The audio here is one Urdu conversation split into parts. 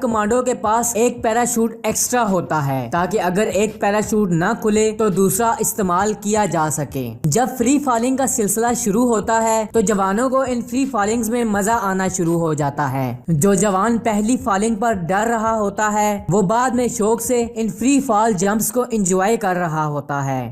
کمانڈو کے پاس ایک پیراشوٹ ایکسٹرا ہوتا ہے تاکہ اگر ایک پیراشوٹ نہ کھلے تو دوسرا استعمال کیا جا سکے۔ جب فری فالنگ کا سلسلہ شروع ہوتا ہے تو جوانوں کو ان فری فالنگز میں مزہ آنا شروع ہو جاتا ہے۔ جو جوان پہلی فالنگ پر ڈر رہا ہوتا ہے وہ بعد میں شوق سے ان فری فال جمپس کو انجوائے کر رہا ہوتا ہے۔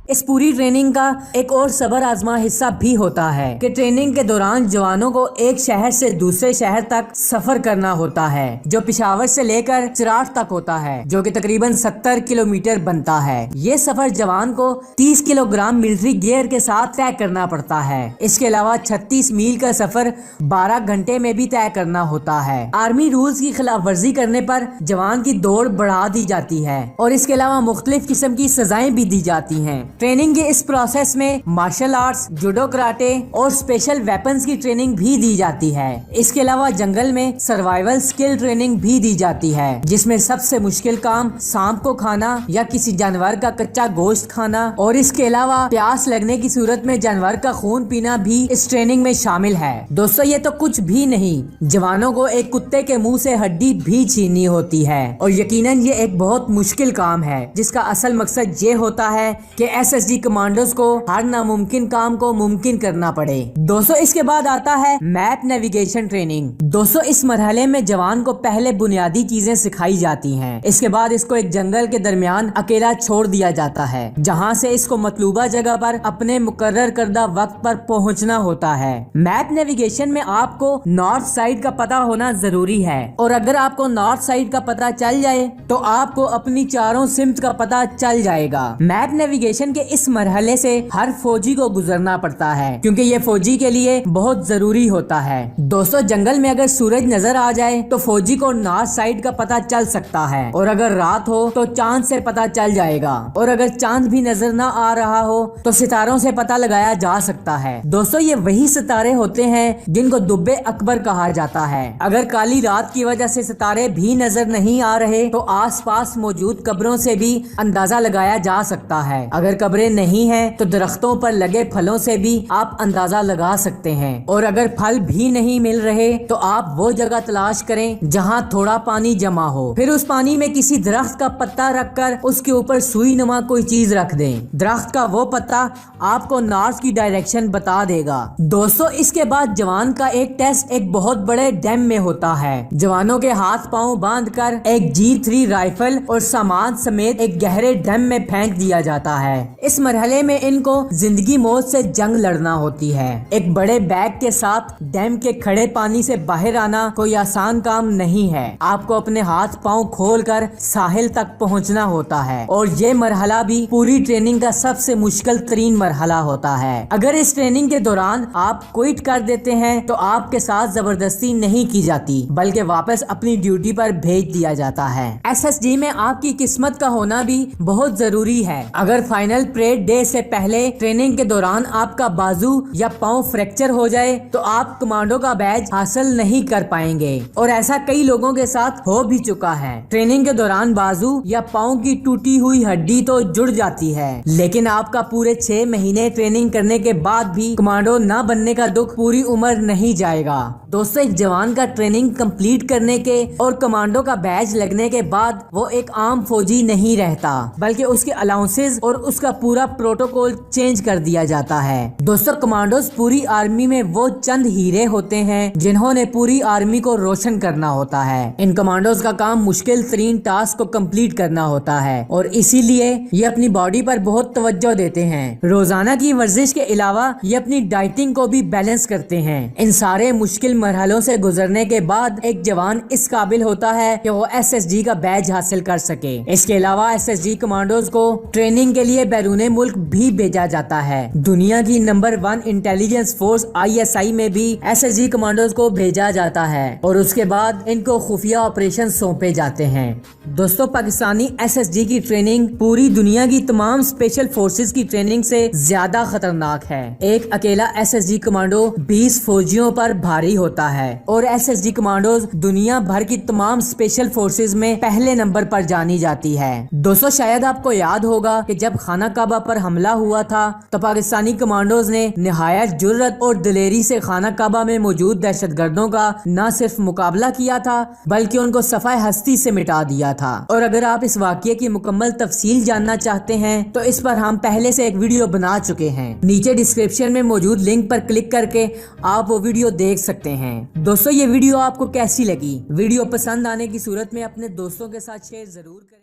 اس پوری ٹریننگ کا ایک اور صبر آزما حصہ بھی ہوتا ہے کہ ٹریننگ کے دوران جوانوں کو ایک شہر سے دوسرے شہر تک سفر کرنا ہوتا ہے جو پشاور سے لے کر چراٹ تک ہوتا ہے، جو کہ تقریباً 70 کلومیٹر بنتا ہے۔ یہ سفر جوان کو 30 کلو گرام ملٹری گیئر کے ساتھ طے کرنا پڑتا ہے۔ اس کے علاوہ 36 میل کا سفر 12 گھنٹے میں بھی طے کرنا ہوتا ہے۔ آرمی رولز کی خلاف ورزی کرنے پر جوان کی دوڑ بڑھا دی جاتی ہے اور اس کے علاوہ مختلف قسم کی سزائیں بھی دی جاتی ہیں۔ ٹریننگ کے اس پروسیس میں مارشل آرٹس، جوڈو کراٹے اور اسپیشل ویپنز کی ٹریننگ بھی دی جاتی ہے۔ اس کے علاوہ جنگل میں سروائیول سکل ٹریننگ بھی دی جاتی ہے جس میں سب سے مشکل کام سانپ کو کھانا یا کسی جانور کا کچا گوشت کھانا اور اس کے علاوہ پیاس لگنے کی صورت میں جانور کا خون پینا بھی اس ٹریننگ میں شامل ہے۔ دوستو یہ تو کچھ بھی نہیں، جوانوں کو ایک کتے کے منہ سے ہڈی بھی چھیننی ہوتی ہے اور یقیناً یہ ایک بہت مشکل کام ہے جس کا اصل مقصد یہ ہوتا ہے کہ SSG کمانڈوز کو ہر ناممکن کام کو ممکن کرنا پڑے۔ دوستو اس کے بعد آتا ہے میپ نیویگیشن ٹریننگ۔ دوستو اس مرحلے میں جوان کو پہلے بنیادی چیزیں سکھائی جاتی ہیں۔ اس کے بعد اس کو ایک جنگل کے درمیان اکیلا چھوڑ دیا جاتا ہے جہاں سے اس کو مطلوبہ جگہ پر اپنے مقرر کردہ وقت پر پہنچنا ہوتا ہے۔ میپ نیویگیشن میں آپ کو نارتھ سائڈ کا پتہ ہونا ضروری ہے اور اگر آپ کو نارتھ سائڈ کا پتہ چل جائے تو آپ کو اپنی چاروں سمت کا پتہ چل جائے گا۔ میپ نیویگیشن کے اس مرحلے سے ہر فوجی کو گزرنا پڑتا ہے کیونکہ یہ فوجی کے لیے بہت ضروری ہوتا ہے۔ دوستو جنگل میں اگر سورج نظر آ جائے تو فوجی کو نارتھ سائڈ کا پتہ چل سکتا ہے اور اگر رات ہو تو چاند سے پتہ چل جائے گا اور اگر چاند بھی نظر نہ آ رہا ہو تو ستاروں سے پتہ لگایا جا سکتا ہے۔ دوستو یہ وہی ستارے ہوتے ہیں جن کو دبے اکبر کہا جاتا ہے۔ اگر کالی رات کی وجہ سے ستارے بھی نظر نہیں آ رہے تو آس پاس موجود قبروں سے بھی اندازہ لگایا جا سکتا ہے۔ اگر قبریں نہیں ہیں تو درختوں پر لگے پھلوں سے بھی آپ اندازہ لگا سکتے ہیں اور اگر پھل بھی نہیں مل رہے تو آپ وہ جگہ تلاش کریں جہاں تھوڑا پانی جمع ہو، پھر اس پانی میں کسی درخت کا پتا رکھ کر اس کے اوپر سوئی نما کوئی چیز رکھ دیں۔ درخت کا وہ پتا آپ کو نارتھ کی ڈائریکشن بتا دے گا۔ دوستو اس کے بعد جوان کا ایک ٹیسٹ ایک بہت بڑے ڈیم میں ہوتا ہے۔ جوانوں کے ہاتھ پاؤں باندھ کر ایک G3 رائفل اور سامان سمیت ایک گہرے ڈیم میں پھینک دیا جاتا ہے۔ اس مرحلے میں ان کو زندگی موت سے جنگ لڑنا ہوتی ہے۔ ایک بڑے بیگ کے ساتھ ڈیم کے کھڑے پانی سے باہر آنا کوئی آسان کام نہیں ہے۔ آپ کو اپنے ہاتھ پاؤں کھول کر ساحل تک پہنچنا ہوتا ہے اور یہ مرحلہ بھی پوری ٹریننگ کا سب سے مشکل ترین مرحلہ ہوتا ہے۔ اگر اس ٹریننگ کے دوران آپ کوئٹ کر دیتے ہیں تو آپ کے ساتھ زبردستی نہیں کی جاتی بلکہ واپس اپنی ڈیوٹی پر بھیج دیا جاتا ہے۔ SSG میں آپ کی قسمت کا ہونا بھی بہت ضروری ہے۔ اگر فائنل پریڈ ڈے سے پہلے ٹریننگ کے دوران آپ کا بازو یا پاؤں فریکچر ہو جائے تو آپ کمانڈو کا بیج حاصل نہیں کر پائیں گے اور ایسا کئی لوگوں کے ساتھ ہو بھی چکا ہے۔ ٹریننگ کے دوران بازو یا پاؤں کی ٹوٹی ہوئی ہڈی تو جڑ جاتی ہے لیکن آپ کا پورے 6 مہینے ٹریننگ کرنے کے بعد بھی کمانڈو نہ بننے کا دکھ پوری عمر نہیں جائے گا۔ دوستو ایک جوان کا ٹریننگ کمپلیٹ کرنے کے اور کمانڈو کا بیج لگنے کے بعد وہ ایک عام فوجی نہیں رہتا بلکہ اس کے الاؤنسز اور اس کا پورا پروٹوکول چینج کر دیا جاتا ہے۔ دوستو کمانڈوز پوری آرمی میں وہ چند ہیرے ہوتے ہیں جنہوں نے پوری آرمی کو روشن کرنا ہوتا ہے۔ ان کمانڈوز کا کام مشکل ترین ٹاسک کو کمپلیٹ کرنا ہوتا ہے اور اسی لیے یہ اپنی باڈی پر بہت توجہ دیتے ہیں۔ روزانہ کی ورزش کے علاوہ یہ اپنی ڈائٹنگ کو بھی بیلنس کرتے ہیں۔ ان سارے مشکل مرحلوں سے گزرنے کے بعد ایک جوان اس قابل ہوتا ہے کہ وہ SSG کا بیج حاصل کر سکے۔ اس کے علاوہ SSG کمانڈوز کو ٹریننگ کے لیے بیرون ملک بھی بھیجا جاتا ہے۔ دنیا کی نمبر 1 انٹیلیجنس فورس ISI میں بھی SSG کمانڈوز کو بھیجا جاتا ہے اور اس کے بعد ان کو خفیہ آپریشن سونپے جاتے ہیں۔ دوستو پاکستانی SSG کی ٹریننگ پوری دنیا کی تمام اسپیشل فورسز کی ٹریننگ سے زیادہ خطرناک ہے۔ ایک اکیلا SSG کمانڈو 20 فوجیوں پر بھاری ہوتا ہے اور SSG کمانڈوز دنیا بھر کی تمام اسپیشل فورسز میں پہلے نمبر پر جانی جاتی ہے۔ دوستو شاید آپ کو یاد ہوگا کہ جب خانہ کعبہ پر حملہ ہوا تھا تو پاکستانی کمانڈوز نے نہایت جرت اور دلیری سے خانہ کعبہ میں موجود دہشت گردوں کا نہ صرف مقابلہ کیا تھا بلکہ ان کو صفحہ ہستی سے مٹا دیا تھا۔ اور اگر آپ اس واقعے کی مکمل تفصیل جاننا چاہتے ہیں تو اس پر ہم پہلے سے ایک ویڈیو بنا چکے ہیں، نیچے ڈسکرپشن میں موجود لنک پر کلک کر کے آپ وہ ویڈیو دیکھ سکتے ہیں۔ دوستو یہ ویڈیو آپ کو کیسی لگی؟ ویڈیو پسند آنے کی صورت میں اپنے دوستوں کے ساتھ شیئر ضرور کریں۔